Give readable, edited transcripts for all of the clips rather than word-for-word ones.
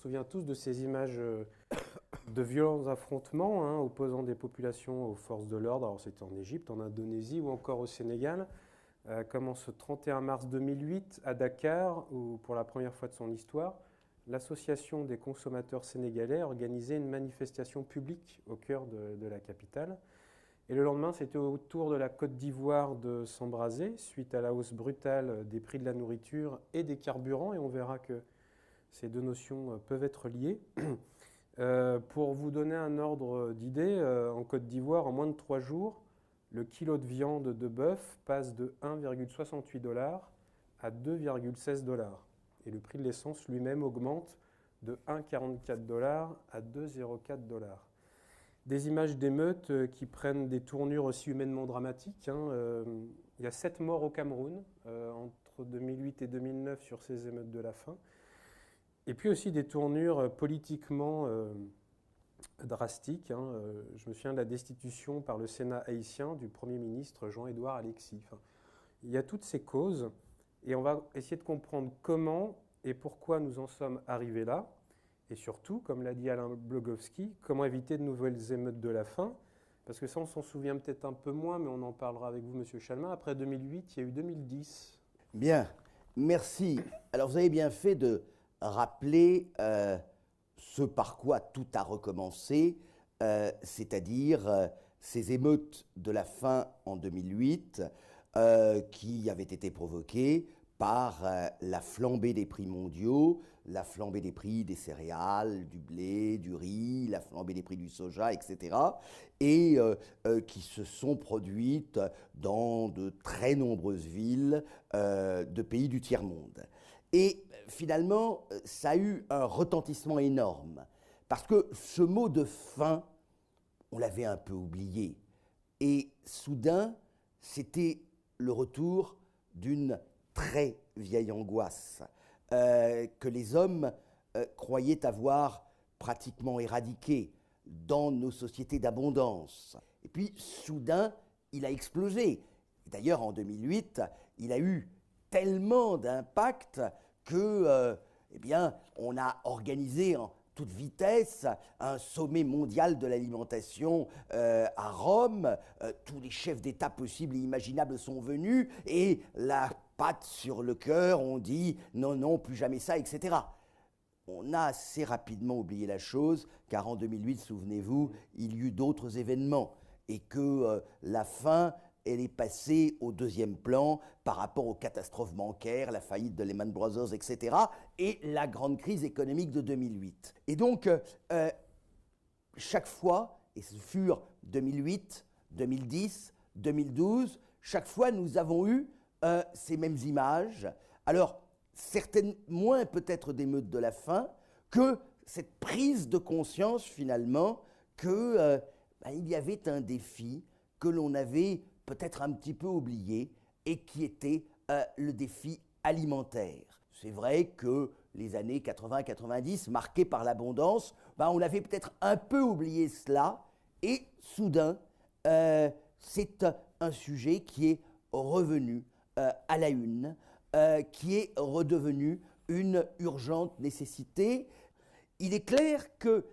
souvient tous de ces images de violents affrontements opposant des populations aux forces de l'ordre. Alors c'était en Égypte, en Indonésie ou encore au Sénégal. Commence ce 31 mars 2008 à Dakar, où pour la première fois de son histoire, l'association des consommateurs sénégalais organisait une manifestation publique au cœur de la capitale. Et le lendemain, c'était au tour de la Côte d'Ivoire de s'embraser, suite à la hausse brutale des prix de la nourriture et des carburants, et on verra que ces deux notions peuvent être liées. Pour vous donner un ordre d'idée, en Côte d'Ivoire, en moins de 3 jours, le kilo de viande de bœuf passe de 1,68 $ à 2,16 $. Et le prix de l'essence lui-même augmente de 1,44 $ à 2,04 $. Des images d'émeutes qui prennent des tournures aussi humainement dramatiques. Il y a 7 morts au Cameroun entre 2008 et 2009 sur ces émeutes de la faim. Et puis aussi des tournures politiquement drastiques. Je me souviens de la destitution par le Sénat haïtien du Premier ministre Jean-Édouard Alexis. Il y a toutes ces causes et on va essayer de comprendre comment et pourquoi nous en sommes arrivés là. Et surtout, comme l'a dit Alain Blogowski, comment éviter de nouvelles émeutes de la faim. Parce que ça, on s'en souvient peut-être un peu moins, mais on en parlera avec vous, Monsieur Chalmin. Après 2008, il y a eu 2010. Bien, merci. Alors, vous avez bien fait de rappeler ce par quoi tout a recommencé, c'est-à-dire ces émeutes de la faim en 2008 qui avaient été provoquées par la flambée des prix mondiaux, la flambée des prix des céréales, du blé, du riz, la flambée des prix du soja, etc. Et qui se sont produites dans de très nombreuses villes de pays du tiers-monde. Et finalement, ça a eu un retentissement énorme, parce que ce mot de faim, on l'avait un peu oublié. Et soudain, c'était le retour d'une très vieille angoisse que les hommes croyaient avoir pratiquement éradiquée dans nos sociétés d'abondance. Et puis, soudain, il a explosé. D'ailleurs, en 2008, il a eu tellement d'impact que, on a organisé en toute vitesse un sommet mondial de l'alimentation à Rome. Tous les chefs d'État possibles et imaginables sont venus et la patte sur le cœur, on dit non, non, plus jamais ça, etc. On a assez rapidement oublié la chose, car en 2008, souvenez-vous, il y eut d'autres événements et que la faim, elle est passée au deuxième plan par rapport aux catastrophes bancaires, la faillite de Lehman Brothers, etc. et la grande crise économique de 2008. Et donc, chaque fois, et ce furent 2008, 2010, 2012, chaque fois nous avons eu ces mêmes images. Alors, certaines moins peut-être d'émeutes de la faim, que cette prise de conscience finalement que il y avait un défi que l'on avait peut-être un petit peu oublié et qui était le défi alimentaire. C'est vrai que les années 80-90, marquées par l'abondance, on avait peut-être un peu oublié cela et soudain, c'est un sujet qui est revenu à la une, qui est redevenu une urgente nécessité. Il est clair que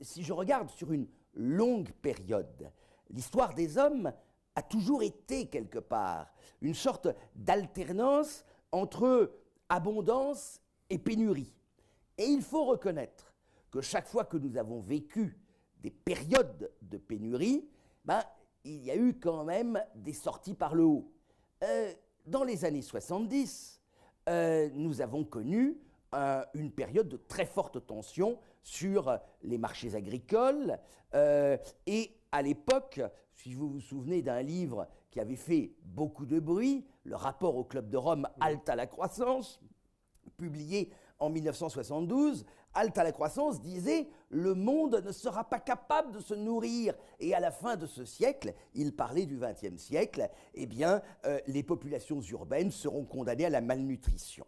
si je regarde sur une longue période, l'histoire des hommes a toujours été quelque part une sorte d'alternance entre abondance et pénurie. Et il faut reconnaître que chaque fois que nous avons vécu des périodes de pénurie, il y a eu quand même des sorties par le haut. Dans les années 70, nous avons connu une période de très forte tension sur les marchés agricoles et à l'époque, si vous vous souvenez d'un livre qui avait fait beaucoup de bruit, le rapport au Club de Rome Halte à la croissance, publié en 1972, Halte à la croissance disait « Le monde ne sera pas capable de se nourrir ». Et à la fin de ce siècle, il parlait du XXe siècle, les populations urbaines seront condamnées à la malnutrition.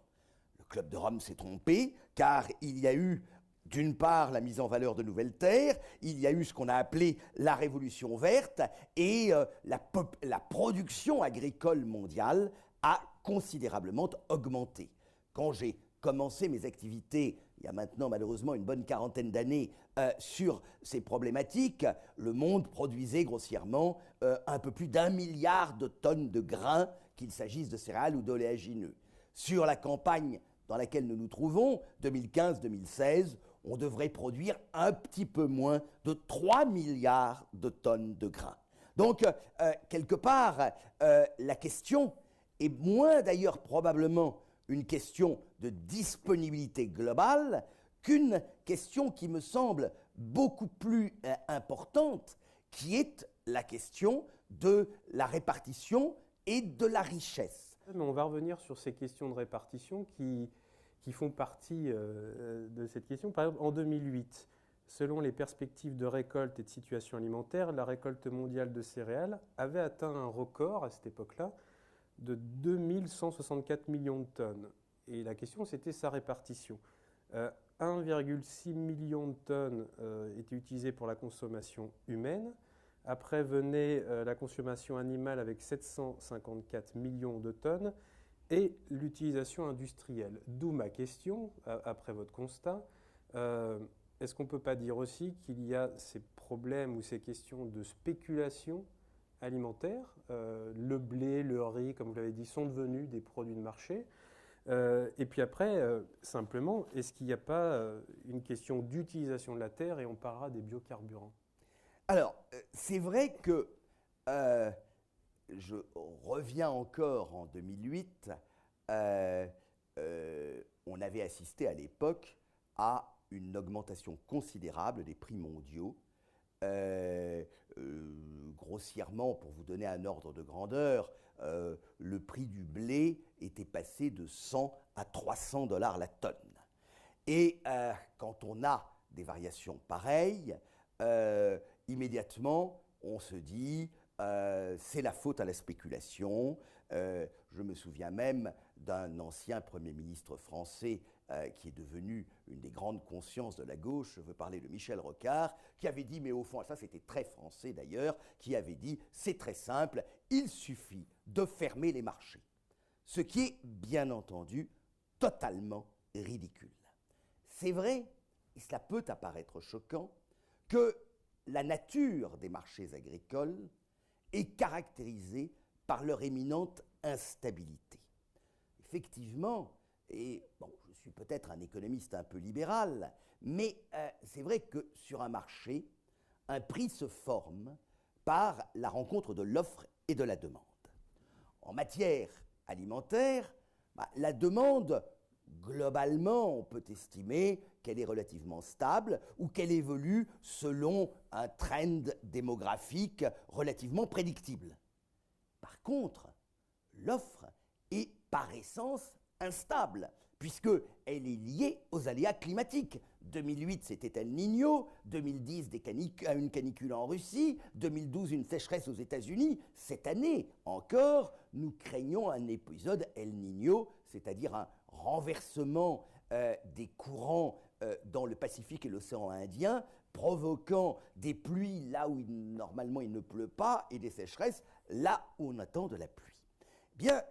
Le Club de Rome s'est trompé, car il y a eu d'une part la mise en valeur de nouvelles terres, il y a eu ce qu'on a appelé la révolution verte et la production agricole mondiale a considérablement augmenté. Quand j'ai commencé mes activités il y a maintenant malheureusement une bonne quarantaine d'années, sur ces problématiques, le monde produisait grossièrement un peu plus d'1 milliard de tonnes de grains, qu'il s'agisse de céréales ou d'oléagineux. Sur la campagne dans laquelle nous nous trouvons, 2015-2016, on devrait produire un petit peu moins de 3 milliards de tonnes de grains. Donc, quelque part, la question est moins d'ailleurs probablement une question de disponibilité globale qu'une question qui me semble beaucoup plus importante, qui est la question de la répartition et de la richesse. Mais on va revenir sur ces questions de répartition qui font partie de cette question. Par exemple, en 2008, selon les perspectives de récolte et de situation alimentaire, la récolte mondiale de céréales avait atteint un record à cette époque-là de 2164 millions de tonnes. Et la question, c'était sa répartition. 1,6 million de tonnes étaient utilisées pour la consommation humaine. Après venait la consommation animale avec 754 millions de tonnes et l'utilisation industrielle. D'où ma question, après votre constat. Est-ce qu'on ne peut pas dire aussi qu'il y a ces problèmes ou ces questions de spéculation alimentaire? Le blé, le riz, comme vous l'avez dit, sont devenus des produits de marché. Et puis après, simplement, est-ce qu'il n'y a pas une question d'utilisation de la terre et on parlera des biocarburants? Alors, c'est vrai que je reviens encore en 2008, on avait assisté à l'époque à une augmentation considérable des prix mondiaux. Grossièrement, pour vous donner un ordre de grandeur, le prix du blé était passé de 100 à 300 $ la tonne. Et quand on a des variations pareilles, immédiatement, on se dit c'est la faute à la spéculation. Je me souviens même d'un ancien Premier ministre français qui est devenu une des grandes consciences de la gauche, je veux parler de Michel Rocard, qui avait dit, mais au fond, ça c'était très français d'ailleurs, qui avait dit, c'est très simple, il suffit de fermer les marchés. Ce qui est, bien entendu, totalement ridicule. C'est vrai, et cela peut apparaître choquant, que la nature des marchés agricoles est caractérisée par leur éminente instabilité. Effectivement, et bon, je suis peut-être un économiste un peu libéral, mais c'est vrai que sur un marché, un prix se forme par la rencontre de l'offre et de la demande. En matière alimentaire, la demande, globalement, on peut estimer qu'elle est relativement stable ou qu'elle évolue selon un trend démographique relativement prédictible. Par contre, l'offre est par essence instable, puisqu'elle est liée aux aléas climatiques. 2008, c'était El Niño, 2010, une canicule en Russie, 2012, une sécheresse aux États-Unis. Cette année encore, nous craignons un épisode El Niño, c'est-à-dire un renversement des courants dans le Pacifique et l'océan Indien, provoquant des pluies là où normalement il ne pleut pas et des sécheresses là où on attend de la pluie. Bien,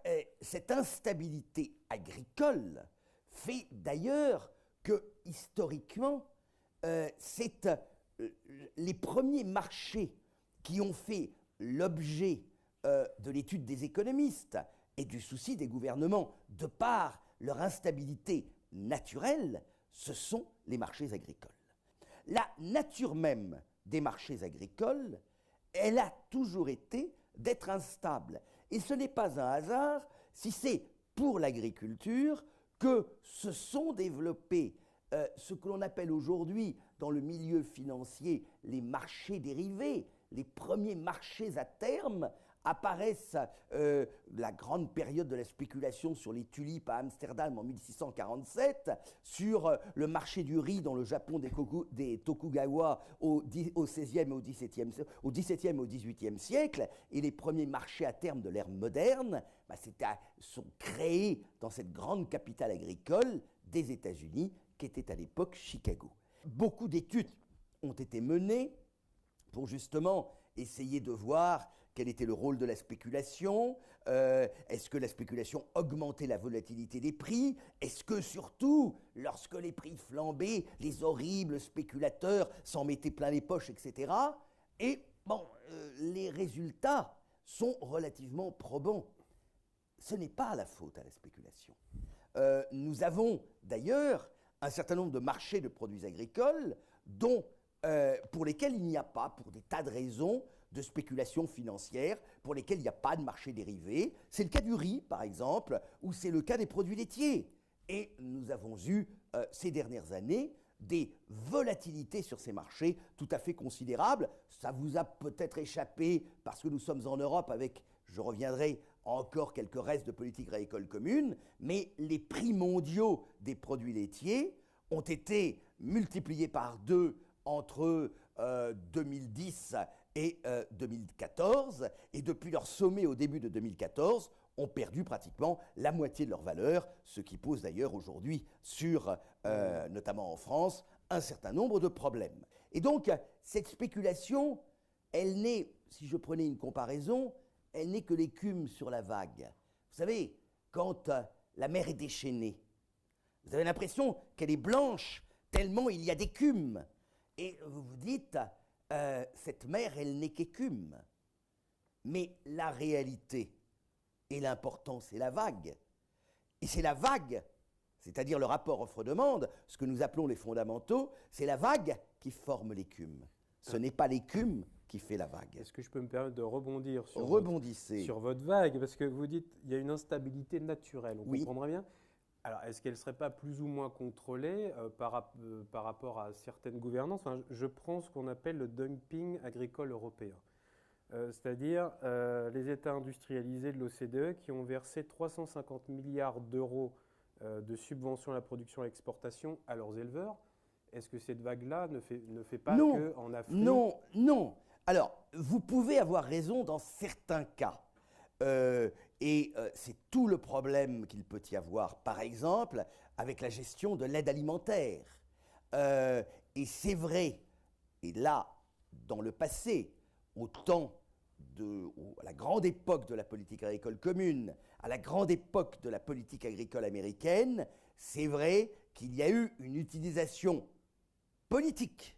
cette instabilité agricole fait d'ailleurs que, historiquement, c'est les premiers marchés qui ont fait l'objet de l'étude des économistes et du souci des gouvernements, de par leur instabilité naturelle, ce sont les marchés agricoles. La nature même des marchés agricoles, elle a toujours été d'être instable. Et ce n'est pas un hasard si c'est pour l'agriculture que se sont développés ce que l'on appelle aujourd'hui dans le milieu financier les marchés dérivés. Les premiers marchés à terme apparaissent la grande période de la spéculation sur les tulipes à Amsterdam en 1647, sur le marché du riz dans le Japon des Tokugawa au XVIe et au XVIIe et au XVIIIe siècle, et les premiers marchés à terme de l'ère moderne sont créés dans cette grande capitale agricole des États-Unis, qui était à l'époque Chicago. Beaucoup d'études ont été menées pour justement essayer de voir quel était le rôle de la spéculation? Est-ce que la spéculation augmentait la volatilité des prix? Est-ce que surtout, lorsque les prix flambaient, les horribles spéculateurs s'en mettaient plein les poches, etc. Et bon, les résultats sont relativement probants. Ce n'est pas la faute à la spéculation. Nous avons d'ailleurs un certain nombre de marchés de produits agricoles pour lesquels il n'y a pas, pour des tas de raisons, de spéculation financière, pour lesquels il n'y a pas de marché dérivé. C'est le cas du riz, par exemple, ou c'est le cas des produits laitiers. Et nous avons eu, ces dernières années, des volatilités sur ces marchés tout à fait considérables. Ça vous a peut-être échappé parce que nous sommes en Europe avec, je reviendrai, encore quelques restes de politique agricole commune, mais les prix mondiaux des produits laitiers ont été multipliés par 2 entre 2010 et 2014, et depuis leur sommet au début de 2014, ont perdu pratiquement la moitié de leur valeur, ce qui pose d'ailleurs aujourd'hui notamment en France, un certain nombre de problèmes. Et donc, cette spéculation, elle n'est, si je prenais une comparaison, elle n'est que l'écume sur la vague. Vous savez, quand la mer est déchaînée, vous avez l'impression qu'elle est blanche, tellement il y a d'écume. Et vous vous dites, cette mer, elle n'est qu'écume. Mais la réalité et l'important, c'est la vague. Et c'est la vague, c'est-à-dire le rapport offre-demande, ce que nous appelons les fondamentaux, c'est la vague qui forme l'écume. Ce n'est pas l'écume qui fait la vague. Est-ce que je peux me permettre de rebondir sur, Rebondissez. Votre vague? Parce que vous dites qu'il y a une instabilité naturelle, on Oui. comprendrait bien. Alors, est-ce qu'elle ne serait pas plus ou moins contrôlée par rapport à certaines gouvernances? Enfin, je prends ce qu'on appelle le dumping agricole européen. C'est-à-dire les États industrialisés de l'OCDE qui ont versé 350 milliards d'euros de subventions à la production et à l'exportation à leurs éleveurs. Est-ce que cette vague-là ne fait pas qu'en Afrique? Non. Alors, vous pouvez avoir raison dans certains cas. C'est tout le problème qu'il peut y avoir, par exemple, avec la gestion de l'aide alimentaire. Et c'est vrai, et là, dans le passé, à la grande époque de la politique agricole commune, à la grande époque de la politique agricole américaine, c'est vrai qu'il y a eu une utilisation politique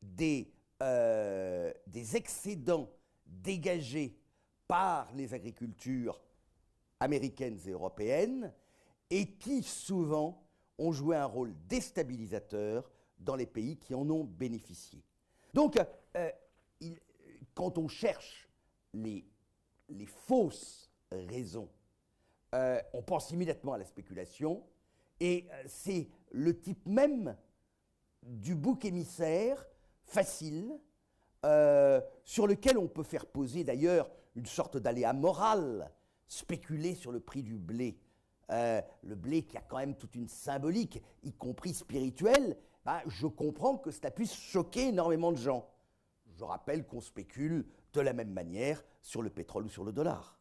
des excédents dégagés par les agricultures américaines et européennes et qui souvent ont joué un rôle déstabilisateur dans les pays qui en ont bénéficié. Donc, quand on cherche les fausses raisons, on pense immédiatement à la spéculation et c'est le type même du bouc émissaire facile sur lequel on peut faire poser d'ailleurs une sorte d'aléa moral, spéculer sur le prix du blé. Le blé qui a quand même toute une symbolique, y compris spirituelle, je comprends que cela puisse choquer énormément de gens. Je rappelle qu'on spécule de la même manière sur le pétrole ou sur le dollar.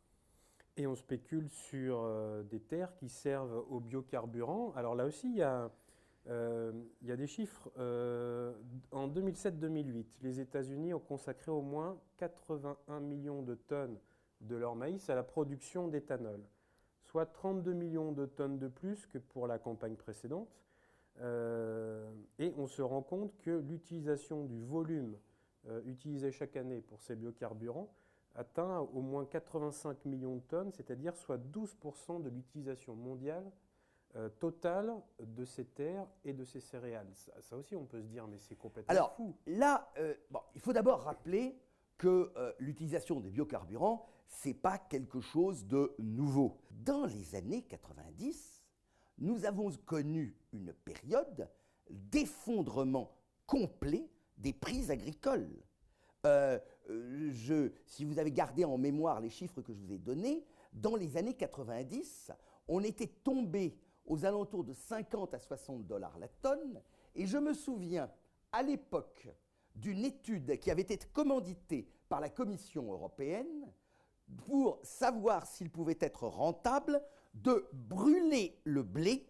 Et on spécule sur des terres qui servent aux biocarburants. Alors là aussi, il y a des chiffres. En 2007-2008, les États-Unis ont consacré au moins 81 millions de tonnes de leur maïs à la production d'éthanol, soit 32 millions de tonnes de plus que pour la campagne précédente. Et on se rend compte que l'utilisation du volume utilisé chaque année pour ces biocarburants atteint au moins 85 millions de tonnes, c'est-à-dire soit 12% de l'utilisation mondiale totale de ces terres et de ces céréales. Ça aussi, on peut se dire, mais c'est complètement fou. Alors là, il faut d'abord rappeler que l'utilisation des biocarburants, ce n'est pas quelque chose de nouveau. Dans les années 90, nous avons connu une période d'effondrement complet des prix agricoles. Si vous avez gardé en mémoire les chiffres que je vous ai donnés, dans les années 90, on était tombé aux alentours de 50 à 60 $ la tonne, et je me souviens, à l'époque, d'une étude qui avait été commanditée par la Commission européenne pour savoir s'il pouvait être rentable de brûler le blé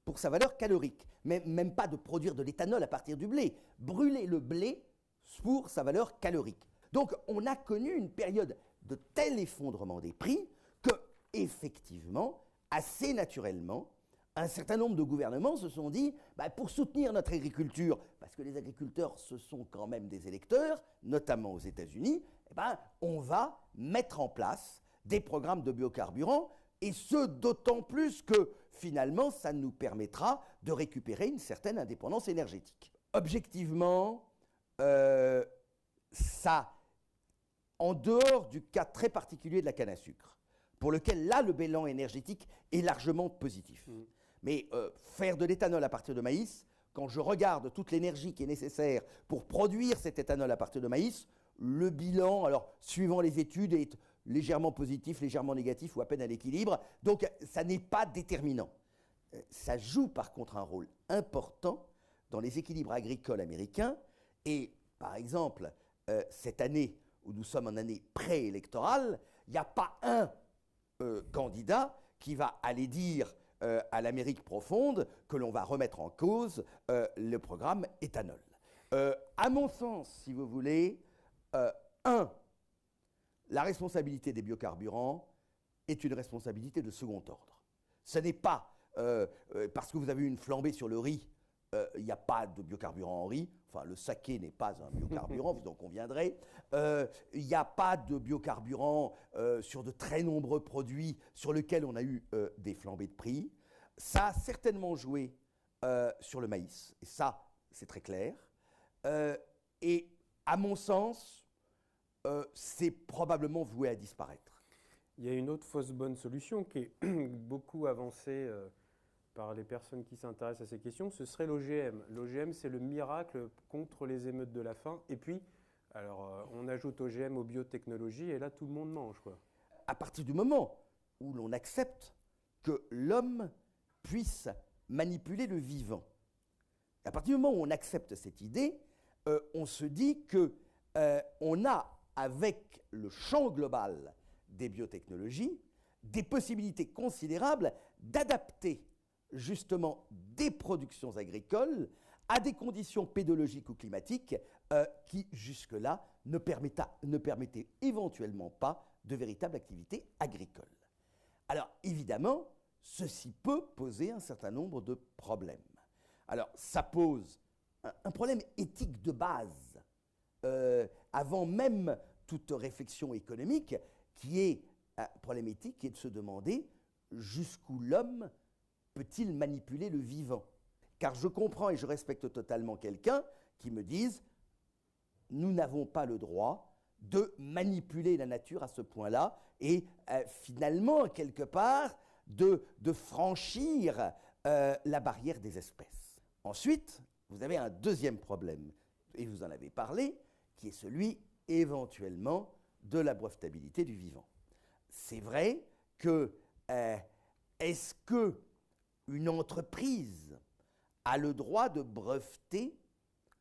pour sa valeur calorique, mais même pas de produire de l'éthanol à partir du blé, brûler le blé pour sa valeur calorique. Donc on a connu une période de tel effondrement des prix que, effectivement, assez naturellement, un certain nombre de gouvernements se sont dit, pour soutenir notre agriculture, parce que les agriculteurs, ce sont quand même des électeurs, notamment aux États-Unis, on va mettre en place des programmes de biocarburants, et ce, d'autant plus que, finalement, ça nous permettra de récupérer une certaine indépendance énergétique. Objectivement, ça, en dehors du cas très particulier de la canne à sucre, pour lequel, là, le bilan énergétique est largement positif. Mais faire de l'éthanol à partir de maïs, quand je regarde toute l'énergie qui est nécessaire pour produire cet éthanol à partir de maïs, le bilan, alors suivant les études, est légèrement positif, légèrement négatif ou à peine à l'équilibre. Donc ça n'est pas déterminant. Ça joue par contre un rôle important dans les équilibres agricoles américains. Et par exemple, cette année où nous sommes en année préélectorale, il n'y a pas un candidat qui va aller dire à l'Amérique profonde que l'on va remettre en cause le programme éthanol. À mon sens, si vous voulez, la responsabilité des biocarburants est une responsabilité de second ordre. Ce n'est pas parce que vous avez eu une flambée sur le riz, il n'y a pas de biocarburant en riz. Enfin, le saké n'est pas un biocarburant, vous en conviendrez. Il n'y a pas de biocarburant sur de très nombreux produits sur lesquels on a eu des flambées de prix. Ça a certainement joué sur le maïs, et ça, c'est très clair. Et à mon sens, c'est probablement voué à disparaître. Il y a une autre fausse bonne solution qui est beaucoup avancée par les personnes qui s'intéressent à ces questions, ce serait l'OGM. L'OGM, c'est le miracle contre les émeutes de la faim. Et puis, alors, on ajoute OGM aux biotechnologies et là, tout le monde mange, quoi. À partir du moment où l'on accepte que l'homme puisse manipuler le vivant, à partir du moment où on accepte cette idée, on se dit qu'on a, avec le champ global des biotechnologies, des possibilités considérables d'adapter justement des productions agricoles à des conditions pédologiques ou climatiques qui, jusque-là, ne permettaient éventuellement pas de véritable activité agricole. Alors, évidemment, ceci peut poser un certain nombre de problèmes. Alors, ça pose un problème éthique de base, avant même toute réflexion économique, qui est un problème éthique, qui est de se demander jusqu'où l'homme peut-il manipuler le vivant? Car je comprends et je respecte totalement quelqu'un qui me dise « Nous n'avons pas le droit de manipuler la nature à ce point-là et finalement, quelque part, de franchir la barrière des espèces. » Ensuite, vous avez un deuxième problème, et vous en avez parlé, qui est celui, éventuellement, de la brevetabilité du vivant. C'est vrai que est-ce que une entreprise a le droit de breveter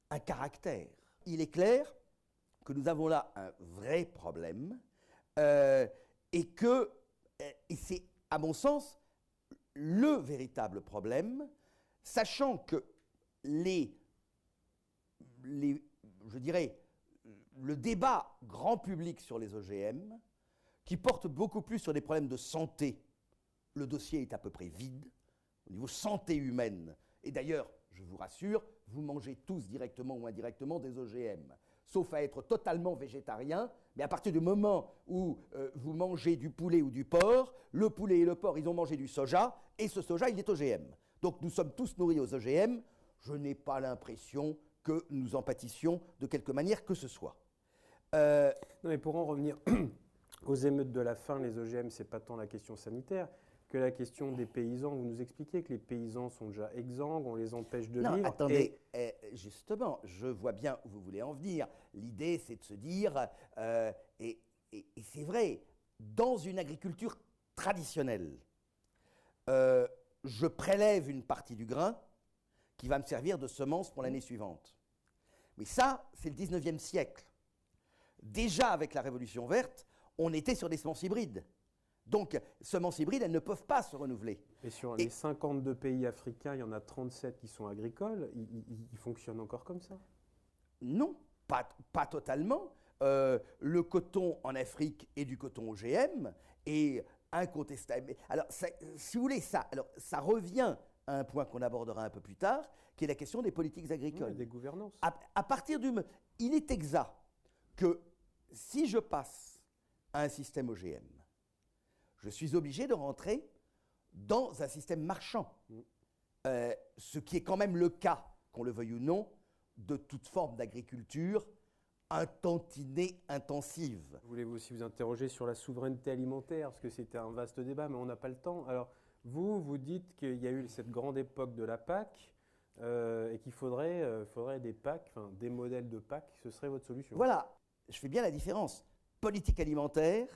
un caractère? Il est clair que nous avons là un vrai problème et c'est, à mon sens, le véritable problème, sachant que je dirais, le débat grand public sur les OGM, qui porte beaucoup plus sur des problèmes de santé, le dossier est à peu près vide. Au niveau santé humaine, et d'ailleurs, je vous rassure, vous mangez tous directement ou indirectement des OGM, sauf à être totalement végétarien, mais à partir du moment où vous mangez du poulet ou du porc, le poulet et le porc, ils ont mangé du soja, et ce soja, il est OGM. Donc nous sommes tous nourris aux OGM, je n'ai pas l'impression que nous en pâtissions de quelque manière que ce soit. Non, mais pour en revenir aux émeutes de la faim, les OGM, ce n'est pas tant la question sanitaire que la question des paysans. Vous nous expliquez que les paysans sont déjà exsangues, on les empêche de vivre. Non, attendez, justement, je vois bien où vous voulez en venir. L'idée, c'est de se dire, et c'est vrai, dans une agriculture traditionnelle, je prélève une partie du grain qui va me servir de semence pour l'année suivante. Mais ça, c'est le 19e siècle. Déjà, avec la Révolution verte, on était sur des semences hybrides. Donc, semences hybrides, elles ne peuvent pas se renouveler. Et sur les 52 pays africains, il y en a 37 qui sont agricoles. Ils fonctionnent encore comme ça? Non, pas totalement. le coton en Afrique est du coton OGM, et incontestable. Alors, si vous voulez, ça revient à un point qu'on abordera un peu plus tard, qui est la question des politiques agricoles. Oui, des gouvernances. À partir il est exact que si je passe à un système OGM, je suis obligé de rentrer dans un système marchand. Ce qui est quand même le cas, qu'on le veuille ou non, de toute forme d'agriculture un tantinet intensive. Voulez-vous aussi vous interroger sur la souveraineté alimentaire, parce que c'était un vaste débat, mais on n'a pas le temps. Alors, vous dites qu'il y a eu cette grande époque de la PAC, et qu'il faudrait des PAC, enfin des modèles de PAC, ce serait votre solution. Voilà, je fais bien la différence. Politique alimentaire,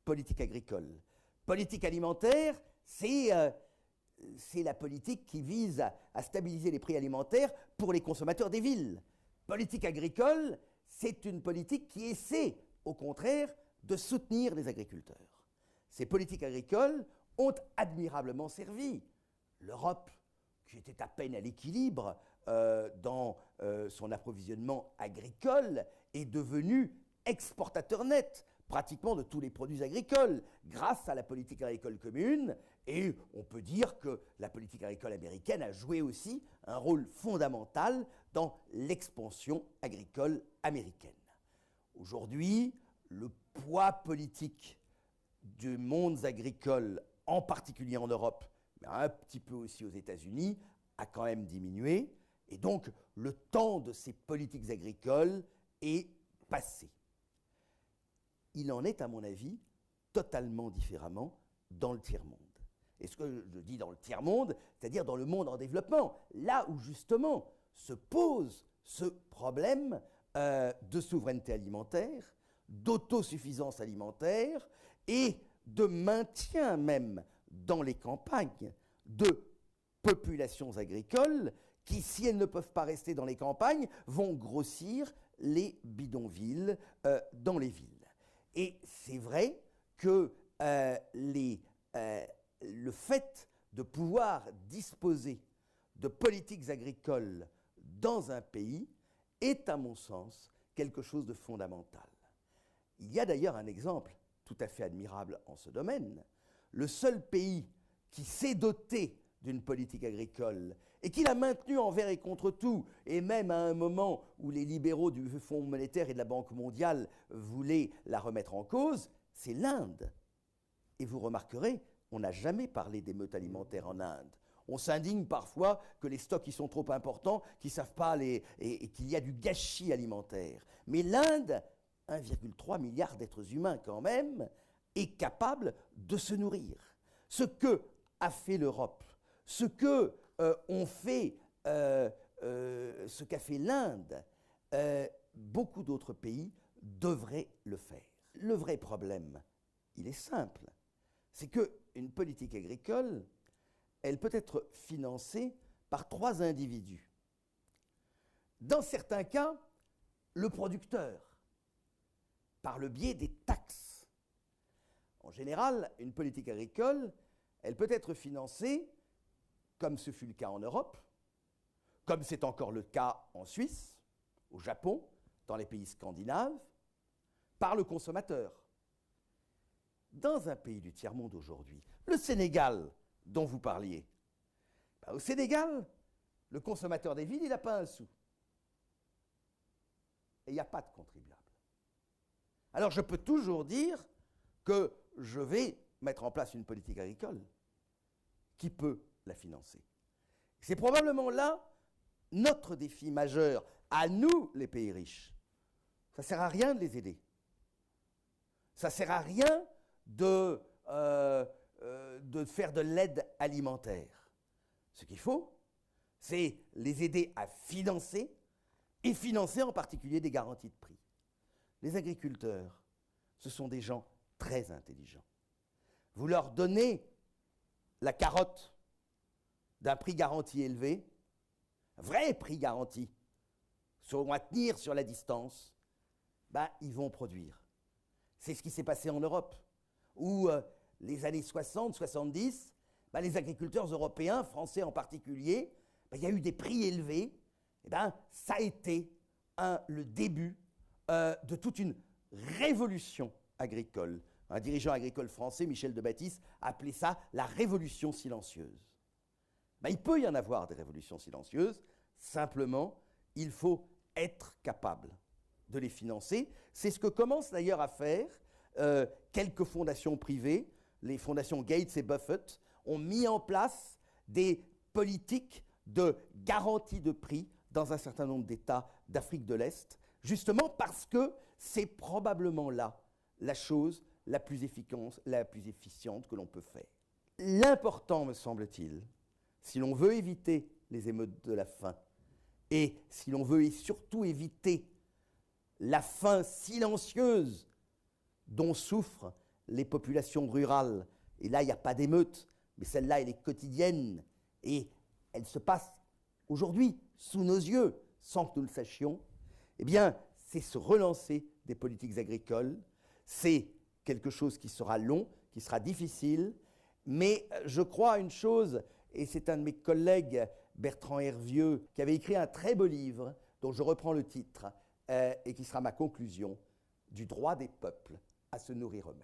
politique agricole. Politique alimentaire, c'est la politique qui vise à stabiliser les prix alimentaires pour les consommateurs des villes. Politique agricole, c'est une politique qui essaie, au contraire, de soutenir les agriculteurs. Ces politiques agricoles ont admirablement servi l'Europe, qui était à peine à l'équilibre dans son approvisionnement agricole, est devenue exportateur net pratiquement de tous les produits agricoles grâce à la politique agricole commune. Et on peut dire que la politique agricole américaine a joué aussi un rôle fondamental dans l'expansion agricole américaine. Aujourd'hui, le poids politique du monde agricole, en particulier en Europe, mais un petit peu aussi aux États-Unis, a quand même diminué. Et donc, le temps de ces politiques agricoles est passé. Il en est, à mon avis, totalement différemment dans le tiers-monde. Et ce que je dis dans le tiers-monde, c'est-à-dire dans le monde en développement, là où justement se pose ce problème de souveraineté alimentaire, d'autosuffisance alimentaire et de maintien même dans les campagnes de populations agricoles qui, si elles ne peuvent pas rester dans les campagnes, vont grossir les bidonvilles dans les villes. Et c'est vrai que le fait de pouvoir disposer de politiques agricoles dans un pays est, à mon sens, quelque chose de fondamental. Il y a d'ailleurs un exemple tout à fait admirable en ce domaine. Le seul pays qui s'est doté d'une politique agricole et qui l'a maintenue envers et contre tout, et même à un moment où les libéraux du Fonds monétaire et de la Banque mondiale voulaient la remettre en cause, c'est l'Inde. Et vous remarquerez, on n'a jamais parlé d'émeutes alimentaires en Inde. On s'indigne parfois que les stocks y sont trop importants, qu'ils ne savent pas et qu'il y a du gâchis alimentaire. Mais l'Inde, 1,3 milliard d'êtres humains quand même, est capable de se nourrir. Ce que a fait l'Europe, ce que ce qu'a fait l'Inde, beaucoup d'autres pays devraient le faire. Le vrai problème, il est simple, c'est qu'une politique agricole, elle peut être financée par 3 individus. Dans certains cas, le producteur, par le biais des taxes. En général, une politique agricole, elle peut être financée, comme ce fut le cas en Europe, comme c'est encore le cas en Suisse, au Japon, dans les pays scandinaves, par le consommateur. Dans un pays du tiers-monde aujourd'hui, le Sénégal dont vous parliez, au Sénégal, le consommateur des villes, il n'a pas un sou. Et il n'y a pas de contribuable. Alors je peux toujours dire que je vais mettre en place une politique agricole qui peut la financer. C'est probablement là notre défi majeur, à nous les pays riches. Ça ne sert à rien de les aider. Ça ne sert à rien de faire de l'aide alimentaire. Ce qu'il faut, c'est les aider à financer, et financer en particulier des garanties de prix. Les agriculteurs, ce sont des gens très intelligents. Vous leur donnez la carotte d'un prix garanti élevé, vrai prix garanti, on va tenir sur la distance, ils vont produire. C'est ce qui s'est passé en Europe, où les années 60, 70, les agriculteurs européens, français en particulier, il y a eu des prix élevés, ça a été le début de toute une révolution agricole. Un dirigeant agricole français, Michel de Baptiste, appelait ça la révolution silencieuse. Ben, il peut y en avoir des révolutions silencieuses, simplement, il faut être capable de les financer. C'est ce que commencent d'ailleurs à faire quelques fondations privées. Les fondations Gates et Buffett ont mis en place des politiques de garantie de prix dans un certain nombre d'États d'Afrique de l'Est, justement parce que c'est probablement là la chose la plus efficace, la plus efficiente que l'on peut faire. L'important, me semble-t-il, si l'on veut éviter les émeutes de la faim, et si l'on veut surtout éviter la faim silencieuse dont souffrent les populations rurales, et là il n'y a pas d'émeute, mais celle-là elle est quotidienne, et elle se passe aujourd'hui sous nos yeux, sans que nous le sachions, eh bien c'est se relancer des politiques agricoles, c'est quelque chose qui sera long, qui sera difficile, mais je crois à une chose, et c'est un de mes collègues, Bertrand Hervieux, qui avait écrit un très beau livre, dont je reprends le titre, et qui sera ma conclusion, du droit des peuples à se nourrir eux-mêmes.